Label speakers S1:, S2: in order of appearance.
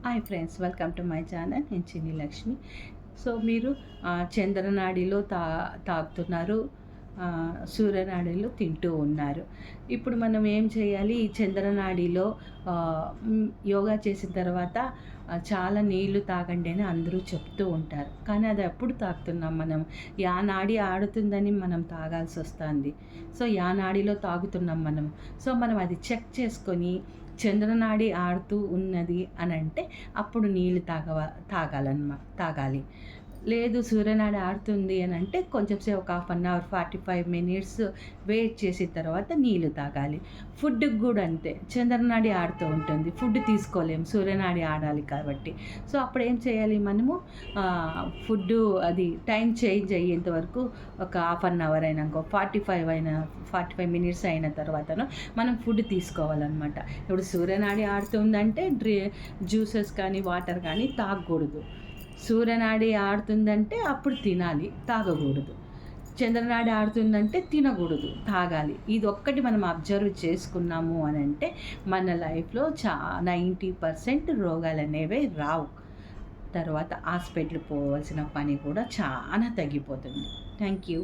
S1: Hi friends, welcome to my channel. నేను చిన్ని Lakshmi. So మీరు చంద్రనాడిలో తాగుతున్నారు, సూర్యనాడిలో తింటూ ఉన్నారు. ఇప్పుడు మనం ఏం చేయాలి? ఈ చంద్రనాడిలో యోగా చేసిన తర్వాత చాలా నీళ్లు తాగండి అని అందరూ చెప్తూ ఉంటారు. కానీ అది ఎప్పుడు తాగుతున్నాం మనం? యా నాడి ఆడుతుందని మనం తాగాల్సి వస్తుంది. సో యా నాడిలో తాగుతున్నాం మనం. సో మనం అది చెక్ చేసుకొని చంద్రనాడి ఆడుతూ ఉన్నది అని అంటే అప్పుడు నీళ్ళు తాగాలి. లేదు సూర్యనాడి ఆడుతుంది అని అంటే కొంచెం సేపు ఒక 1/2 అవర్ 45 మినిట్స్ వెయిట్ చేసిన తర్వాత నీళ్ళు తాగాలి. ఫుడ్కి కూడా అంతే, చంద్రనాడి ఆడుతూ ఉంటుంది, ఫుడ్ తీసుకోలేము, సూర్యనాడి ఆడాలి కాబట్టి. సో అప్పుడు ఏం చేయాలి మనము? ఫుడ్ అది టైం చేంజ్ అయ్యేంత వరకు ఒక 1/2 అవర్ అయినాక 45 మినిట్స్ అయిన తర్వాతను మనం ఫుడ్ తీసుకోవాలన్నమాట. ఇప్పుడు సూర్యనాడి ఆడుతుందంటే జ్యూసెస్ కానీ వాటర్ కానీ తాగకూడదు. సూర్యనాడి ఆడుతుందంటే అప్పుడు తినాలి, తాగకూడదు. చంద్రనాడి ఆడుతుందంటే తినకూడదు, తాగాలి. ఇది ఒక్కటి మనం అబ్జర్వ్ చేసుకున్నాము అని అంటే మన లైఫ్లో 90% రోగాలు అనేవి రావు. తర్వాత హాస్పిటల్ పోవాల్సిన పని కూడా చాలా తగ్గిపోతుంది. Thank you.